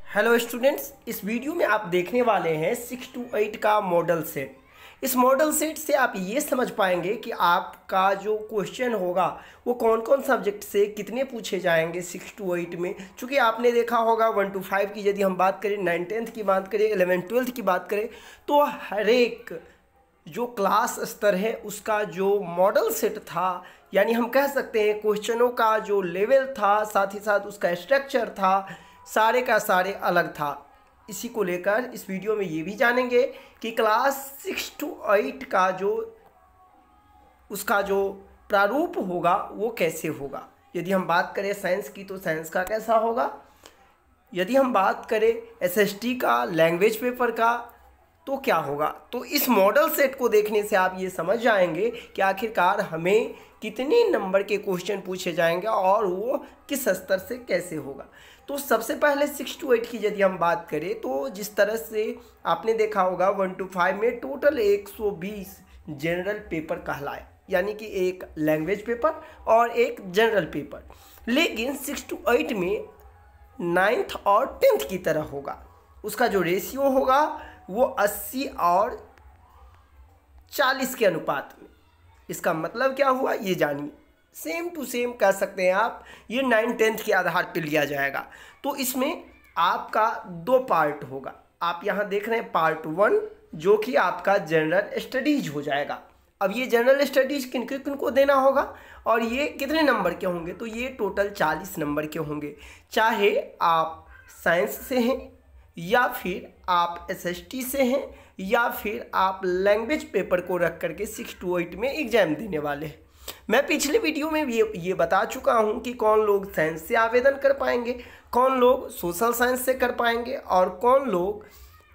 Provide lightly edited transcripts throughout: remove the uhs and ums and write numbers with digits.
Hello students, इस video में आप देखने वाले हैं 6 to 8 का मॉडल सेट। इस मॉडल सेट से आप ये समझ पाएंगे कि आपका जो क्वेश्चन होगा वो कौन कौन सब्जेक्ट से कितने पूछे जाएंगे 6 to 8 में। चूँकि आपने देखा होगा 1 to 5 की यदि हम बात करें, 9 10th की बात करें, 11 12th की बात करें, तो हर एक जो क्लास स्तर है उसका जो मॉडल सेट था, यानी हम कह सकते हैं क्वेश्चनों का जो लेवल था, साथ ही साथ उसका स्ट्रक्चर था, सारे का सारे अलग था। इसी को लेकर इस वीडियो में ये भी जानेंगे कि क्लास 6 to 8 का जो उसका जो प्रारूप होगा वो कैसे होगा। यदि हम बात करें साइंस की तो साइंस का कैसा होगा, यदि हम बात करें एसएसटी का, लैंग्वेज पेपर का, तो क्या होगा। तो इस मॉडल सेट को देखने से आप ये समझ जाएंगे कि आखिरकार हमें कितने नंबर के क्वेश्चन पूछे जाएंगे और वो किस स्तर से कैसे होगा। तो सबसे पहले 6 to 8 की यदि हम बात करें तो जिस तरह से आपने देखा होगा 1 to 5 में टोटल 120 जनरल पेपर कहलाए, यानी कि एक लैंग्वेज पेपर और एक जनरल पेपर। लेकिन 6 to 8 में 9th और 10th की तरह होगा। उसका जो रेशियो होगा वो 80 और 40 के अनुपात में। इसका मतलब क्या हुआ ये जानिए। सेम टू सेम कह सकते हैं आप, ये 9 10th के आधार पर लिया जाएगा। तो इसमें आपका दो पार्ट होगा। आप यहाँ देख रहे हैं पार्ट 1 जो कि आपका जनरल स्टडीज हो जाएगा। अब ये जनरल स्टडीज किन को देना होगा और ये कितने नंबर के होंगे, तो ये टोटल 40 नंबर के होंगे। चाहे आप साइंस से हैं या फिर आप एसएसटी से हैं या फिर आप लैंग्वेज पेपर को रख करके 6 to 8 में एग्जाम देने वाले हैं। मैं पिछले वीडियो में ये बता चुका हूं कि कौन लोग साइंस से आवेदन कर पाएंगे, कौन लोग सोशल साइंस से कर पाएंगे और कौन लोग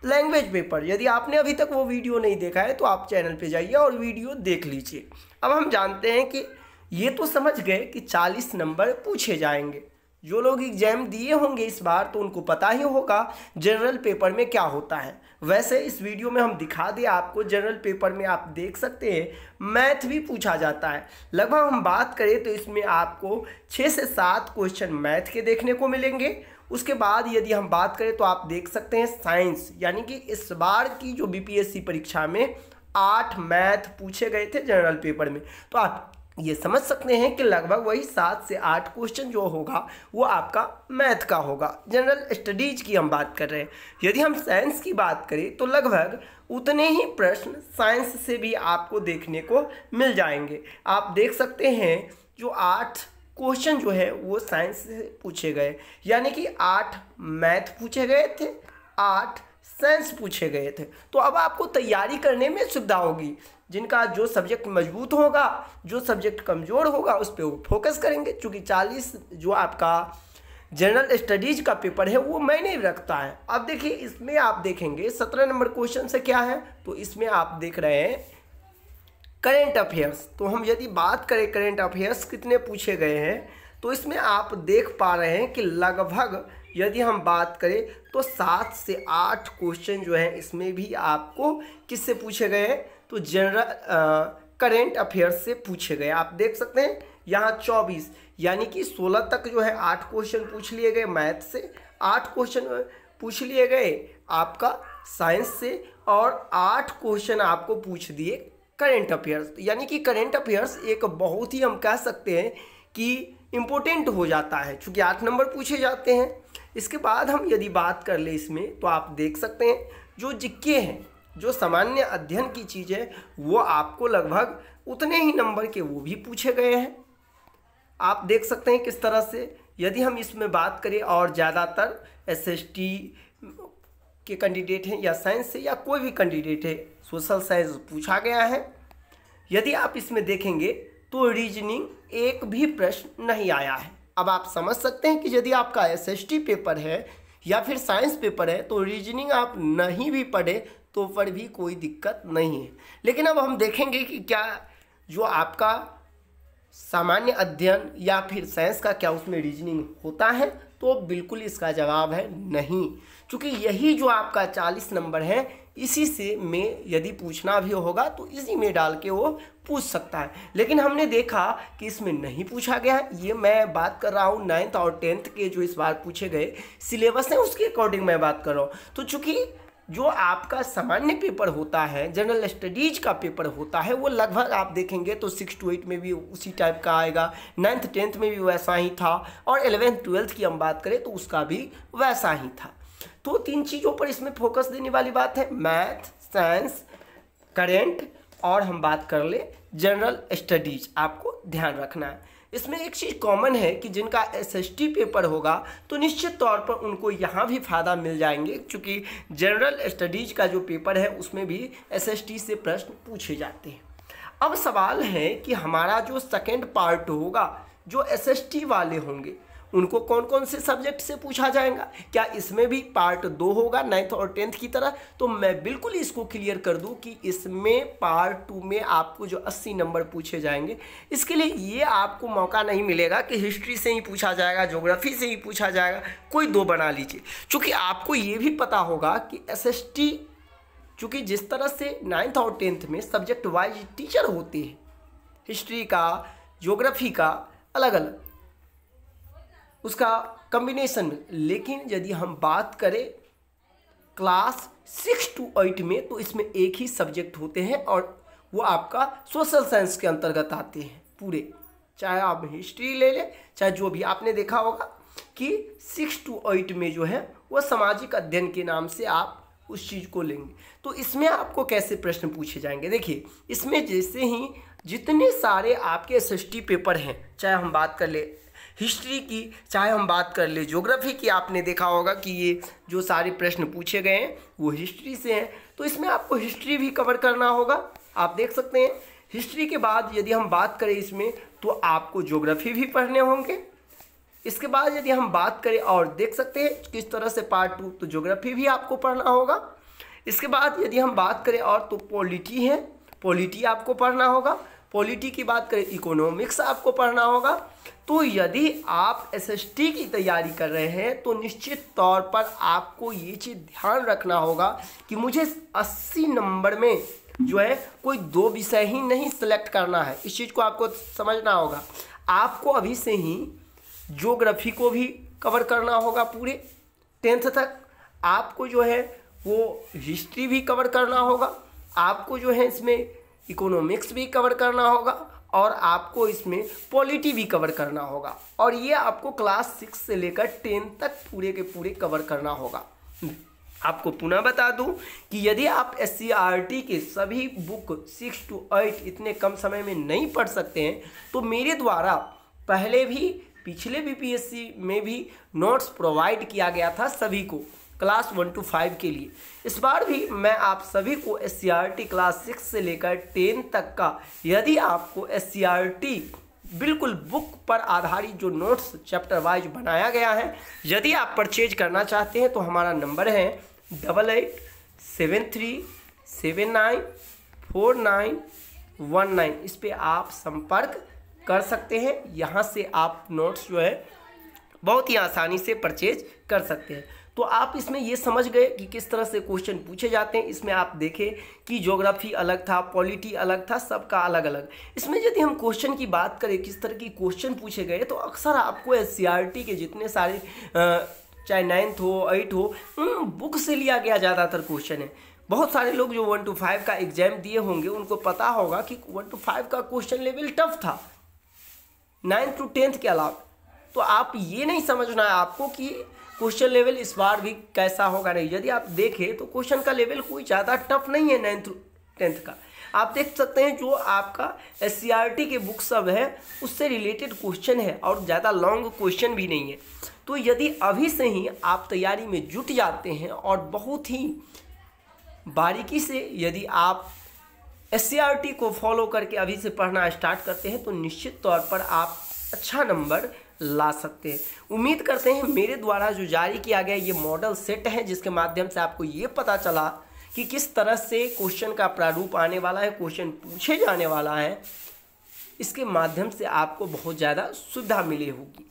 लैंग्वेज पेपर। यदि आपने अभी तक वो वीडियो नहीं देखा है तो आप चैनल पे जाइए और वीडियो देख लीजिए। अब हम जानते हैं कि ये तो समझ गए कि 40 नंबर पूछे जाएंगे। जो लोग एग्जाम दिए होंगे इस बार तो उनको पता ही होगा जनरल पेपर में क्या होता है। वैसे इस वीडियो में हम दिखा दें आपको, जनरल पेपर में आप देख सकते हैं मैथ भी पूछा जाता है। लगभग हम बात करें तो इसमें आपको 6 से 7 क्वेश्चन मैथ के देखने को मिलेंगे। उसके बाद यदि हम बात करें तो आप देख सकते हैं साइंस, यानी कि इस बार की जो बीपीएससी परीक्षा में 8 मैथ पूछे गए थे जनरल पेपर में। तो आप ये समझ सकते हैं कि लगभग वही 7 से 8 क्वेश्चन जो होगा वो आपका मैथ का होगा। जनरल स्टडीज की हम बात कर रहे हैं। यदि हम साइंस की बात करें तो लगभग उतने ही प्रश्न साइंस से भी आपको देखने को मिल जाएंगे। आप देख सकते हैं जो 8 क्वेश्चन जो है वो साइंस से पूछे गए, यानी कि 8 मैथ पूछे गए थे, 8 साइंस पूछे गए थे। तो अब आपको तैयारी करने में सुविधा होगी। जिनका जो सब्जेक्ट मजबूत होगा, जो सब्जेक्ट कमज़ोर होगा उस पर वो फोकस करेंगे। चूँकि 40 जो आपका जनरल स्टडीज का पेपर है वो मैंने रखता है। अब देखिए इसमें आप देखेंगे 17 नंबर क्वेश्चन से क्या है, तो इसमें आप देख रहे हैं करेंट अफेयर्स। तो हम यदि बात करें करेंट अफेयर्स कितने पूछे गए हैं तो इसमें आप देख पा रहे हैं कि लगभग यदि हम बात करें तो 7 से 8 क्वेश्चन जो है इसमें भी आपको किससे पूछे गए हैं, तो जनरल करेंट अफेयर्स से पूछे गए। आप देख सकते हैं यहाँ 24, यानी कि 16 तक जो है 8 क्वेश्चन पूछ लिए गए मैथ से, 8 क्वेश्चन पूछ लिए गए आपका साइंस से और 8 क्वेश्चन आपको पूछ दिए करेंट अफेयर्स। यानी कि करेंट अफेयर्स एक बहुत ही हम कह सकते हैं कि इम्पोर्टेंट हो जाता है, चूँकि 8 नंबर पूछे जाते हैं। इसके बाद हम यदि बात कर ले इसमें तो आप देख सकते हैं जो जीके हैं, जो सामान्य अध्ययन की चीज़ है वो आपको लगभग उतने ही नंबर के वो भी पूछे गए हैं। आप देख सकते हैं किस तरह से। यदि हम इसमें बात करें और ज़्यादातर एसएसटी के कैंडिडेट हैं या साइंस से या कोई भी कैंडिडेट है, सोशल साइंस पूछा गया है। यदि आप इसमें देखेंगे तो रीजनिंग एक भी प्रश्न नहीं आया है। अब आप समझ सकते हैं कि यदि आपका एसएसटी पेपर है या फिर साइंस पेपर है तो रीजनिंग आप नहीं भी पढ़े तो पर भी कोई दिक्कत नहीं है। लेकिन अब हम देखेंगे कि क्या जो आपका सामान्य अध्ययन या फिर साइंस का क्या उसमें रीजनिंग होता है, तो बिल्कुल इसका जवाब है नहीं। क्योंकि यही जो आपका 40 नंबर है इसी से में यदि पूछना भी होगा तो इसी में डाल के वो पूछ सकता है। लेकिन हमने देखा कि इसमें नहीं पूछा गया है। ये मैं बात कर रहा हूँ 9th और 10th के जो इस बार पूछे गए सिलेबस है उसके अकॉर्डिंग मैं बात कर रहा हूँ। तो चूँकि जो आपका सामान्य पेपर होता है, जनरल स्टडीज का पेपर होता है, वो लगभग आप देखेंगे तो 6 to 8 में भी उसी टाइप का आएगा, 9th 10th में भी वैसा ही था, और 11th 12th की हम बात करें तो उसका भी वैसा ही था। तो 3 चीज़ों पर इसमें फोकस देने वाली बात है, मैथ, साइंस, करेंट, और हम बात कर ले जनरल स्टडीज। आपको ध्यान रखना है। इसमें एक चीज़ कॉमन है कि जिनका SST पेपर होगा तो निश्चित तौर पर उनको यहाँ भी फ़ायदा मिल जाएंगे, क्योंकि जनरल स्टडीज का जो पेपर है उसमें भी SST से प्रश्न पूछे जाते हैं। अब सवाल है कि हमारा जो सेकेंड पार्ट होगा, जो SST वाले होंगे उनको कौन कौन से सब्जेक्ट से पूछा जाएगा, क्या इसमें भी पार्ट 2 होगा 9th और 10th की तरह? तो मैं बिल्कुल इसको क्लियर कर दूं कि इसमें पार्ट 2 में आपको जो 80 नंबर पूछे जाएंगे, इसके लिए ये आपको मौका नहीं मिलेगा कि हिस्ट्री से ही पूछा जाएगा, ज्योग्राफी से ही पूछा जाएगा, कोई 2 बना लीजिए। चूँकि आपको ये भी पता होगा कि SST चूँकि जिस तरह से 9th और 10th में सब्जेक्ट वाइज टीचर होते हैं, हिस्ट्री का, ज्योग्राफी का अलग अलग उसका कॉम्बिनेशन में, लेकिन यदि हम बात करें क्लास 6 to 8 में तो इसमें एक ही सब्जेक्ट होते हैं और वो आपका सोशल साइंस के अंतर्गत आते हैं पूरे। चाहे आप हिस्ट्री ले लें, चाहे जो भी आपने देखा होगा कि 6 to 8 में जो है वो सामाजिक अध्ययन के नाम से आप उस चीज़ को लेंगे। तो इसमें आपको कैसे प्रश्न पूछे जाएंगे, देखिए इसमें जैसे ही जितने सारे आपके SST पेपर हैं, चाहे हम बात कर ले हिस्ट्री की, चाहे हम बात कर ले ज्योग्राफी की, आपने देखा होगा कि ये जो सारे प्रश्न पूछे गए हैं वो हिस्ट्री से हैं। तो इसमें आपको हिस्ट्री भी कवर करना होगा। आप देख सकते हैं हिस्ट्री के बाद यदि हम बात करें इसमें तो आपको ज्योग्राफी भी पढ़ने होंगे। इसके बाद यदि हम बात करें और देख सकते हैं किस तरह से पार्ट 2, तो ज्योग्राफी भी आपको पढ़ना होगा। इसके बाद यदि हम बात करें और तो पॉलिटी है, पॉलिटी आपको पढ़ना होगा। पॉलिटी की बात करें, इकोनॉमिक्स आपको पढ़ना होगा। तो यदि आप SST की तैयारी कर रहे हैं तो निश्चित तौर पर आपको ये चीज़ ध्यान रखना होगा कि मुझे 80 नंबर में जो है कोई 2 विषय ही नहीं सिलेक्ट करना है। इस चीज़ को आपको समझना होगा। आपको अभी से ही ज्योग्राफी को भी कवर करना होगा पूरे 10th तक। आपको जो है वो हिस्ट्री भी कवर करना होगा। आपको जो है इसमें इकोनॉमिक्स भी कवर करना होगा और आपको इसमें पॉलिटी भी कवर करना होगा। और ये आपको क्लास 6 से लेकर 10 तक पूरे के पूरे कवर करना होगा। आपको पुनः बता दूं कि यदि आप SCERT के सभी बुक 6 to 8 इतने कम समय में नहीं पढ़ सकते हैं तो मेरे द्वारा पहले भी पिछले BPSC में भी नोट्स प्रोवाइड किया गया था सभी को क्लास 1 to 5 के लिए। इस बार भी मैं आप सभी को SCERT क्लास 6 से लेकर 10 तक का, यदि आपको SCERT बिल्कुल बुक पर आधारित जो नोट्स चैप्टर वाइज बनाया गया है, यदि आप परचेज करना चाहते हैं तो हमारा नंबर है 8873794919। इस पे आप संपर्क कर सकते हैं। यहाँ से आप नोट्स जो है बहुत ही आसानी से परचेज कर सकते हैं। तो आप इसमें ये समझ गए कि किस तरह से क्वेश्चन पूछे जाते हैं। इसमें आप देखें कि ज्योग्राफी अलग था, पॉलिटी अलग था, सबका अलग अलग। इसमें यदि हम क्वेश्चन की बात करें किस तरह की क्वेश्चन पूछे गए, तो अक्सर आपको SCERT के जितने सारे चाहे 9th हो 8 हो उन बुक से लिया गया ज़्यादातर क्वेश्चन है। बहुत सारे लोग जो 1 to 5 का एग्जाम दिए होंगे उनको पता होगा कि 1 to 5 का क्वेश्चन लेवल टफ था 9th to 10th के अलावा। तो आप ये नहीं समझना है आपको कि क्वेश्चन लेवल इस बार भी कैसा होगा, नहीं। यदि आप देखें तो क्वेश्चन का लेवल कोई ज़्यादा टफ नहीं है 9th to 10th का। आप देख सकते हैं जो आपका SCERT के बुक सब है उससे रिलेटेड क्वेश्चन है और ज़्यादा लॉन्ग क्वेश्चन भी नहीं है। तो यदि अभी से ही आप तैयारी में जुट जाते हैं और बहुत ही बारीकी से यदि आप SCERT को फॉलो करके अभी से पढ़ना स्टार्ट करते हैं तो निश्चित तौर पर आप अच्छा नंबर ला सकते हैं। उम्मीद करते हैं मेरे द्वारा जो जारी किया गया ये मॉडल सेट है जिसके माध्यम से आपको ये पता चला कि किस तरह से क्वेश्चन का प्रारूप आने वाला है, क्वेश्चन पूछे जाने वाला है, इसके माध्यम से आपको बहुत ज़्यादा सुविधा मिली होगी।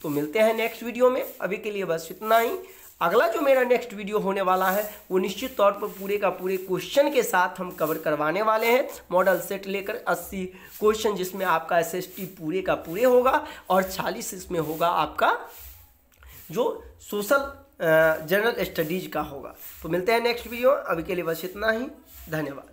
तो मिलते हैं नेक्स्ट वीडियो में। अभी के लिए बस इतना ही। अगला जो मेरा नेक्स्ट वीडियो होने वाला है वो निश्चित तौर पर पूरे का पूरे क्वेश्चन के साथ हम कवर करवाने वाले हैं। मॉडल सेट लेकर 80 क्वेश्चन, जिसमें आपका SST पूरे का पूरे होगा और 40 इसमें होगा आपका जो सोशल जनरल स्टडीज का होगा। तो मिलते हैं नेक्स्ट वीडियो, अभी के लिए बस इतना ही, धन्यवाद।